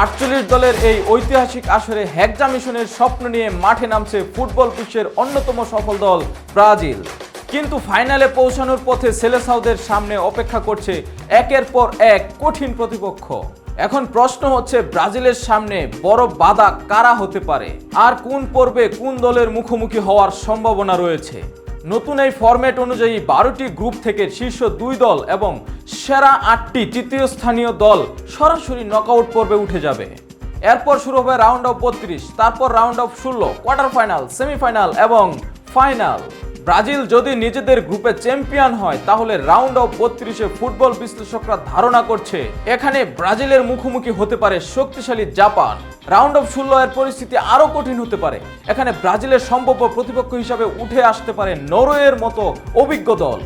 48 দলের এই ঐতিহাসিক আসরে হেক্সা মিশনের স্বপ্ন নিয়ে মাঠে নামছে ফুটবল বিশ্বের অন্যতম সফল দল ব্রাজিল। কিন্তু ফাইনালে পৌঁছানোর পথে সেলেসাওদের সামনে অপেক্ষা করছে একের পর এক কঠিন প্রতিপক্ষ। এখন প্রশ্ন হচ্ছে, ব্রাজিলের সামনে বড় বাধা কারা হতে পারে, আর কোন পর্বে কোন দলের মুখোমুখি হওয়ার সম্ভাবনা রয়েছে। নতুন এই ফরম্যাট অনুযায়ী 12টি গ্রুপ থেকে শীর্ষ 2 দল এবং সেরা 8টি তৃতীয় স্থানীয় দল সরাসরি নকআউট পর্বে উঠে যাবে। এরপর শুরু হবে রাউন্ড অফ 32, তারপর round of 16, quarter final, semifinal এবং ফাইনাল। ব্রাজিল যদি নিজেদের গ্রুপে চ্যাম্পিয়ন হয় তাহলে রাউন্ড অফ 32-এ ফুটবল বিশ্লেষকরা ধারণা করছে এখানে ব্রাজিলের মুখোমুখি হতে পারে শক্তিশালী জাপান। রাউন্ড অফ 16 এর পরিস্থিতি আরো কঠিন হতে পারে। এখানে ব্রাজিলের সম্ভাব্য প্রতিপক্ষ হিসাবে উঠে আসতে পারে নরওয়ের মতো অভিজ্ঞ দল।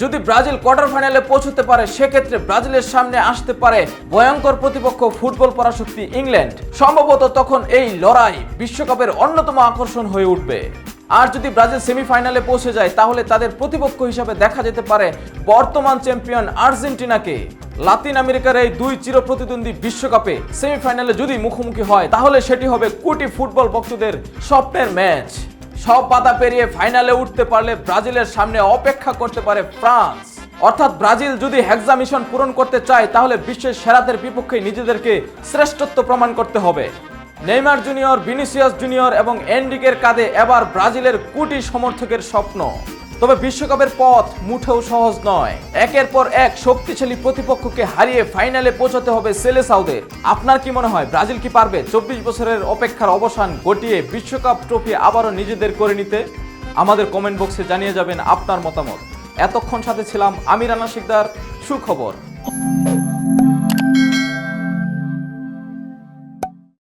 যদি ব্রাজিল কোয়ার্টার ফাইনালে পৌঁছতে পারে সেক্ষেত্রে ব্রাজিলের সামনে আসতে পারে ভয়ঙ্কর প্রতিপক্ষ ফুটবল পরাশক্তি ইংল্যান্ড। সম্ভবত তখন এই লড়াই বিশ্বকাপের অন্যতম আকর্ষণ হয়ে উঠবে। আর যদি ব্রাজিল সেমিফাইনালে পৌঁছে যায় তাহলে তাদের প্রতিপক্ষ হিসাবে দেখা যেতে পারে বর্তমান চ্যাম্পিয়ন আর্জেন্টিনাকে। লাতিন আমেরিকার এই 2 চিরপ্রতিদ্বন্দ্বী বিশ্বকাপে সেমিফাইনালে যদি মুখোমুখি হয় তাহলে সেটি হবে কোটি ফুটবল ভক্তদের স্বপ্নের ম্যাচ। সব বাধা পেরিয়ে ফাইনালে উঠতে পারলে ব্রাজিলের সামনে অপেক্ষা করতে পারে ফ্রান্স। অর্থাৎ ব্রাজিল যদি হেক্সা মিশন পূরণ করতে চায় তাহলে বিশ্বের সেরাদের বিপক্ষে নিজেদেরকে শ্রেষ্ঠত্ব প্রমাণ করতে হবে। নেইমার জুনিয়র, ভিনিসিয়াস জুনিয়র এবং এনরিকের কাঁধে এবার ব্রাজিলের কোটি সমর্থকের স্বপ্ন। তবে বিশ্বকাপের পথ মুঠেও সহজ নয়। একের পর এক শক্তিশালী প্রতিপক্ষকে হারিয়ে ফাইনালে পৌঁছাতে হবে সেলেসাওদের। আপনার কি মনে হয়, ব্রাজিল কি পারবে 24 বছরের অপেক্ষার অবসান ঘটিয়ে বিশ্বকাপ ট্রফি আবারও নিজেদের করে নিতে? আমাদের কমেন্ট বক্সে জানিয়ে যাবেন আপনার মতামত। এতক্ষণ সাথে ছিলাম আমি রানা শিকদার। সুখবর।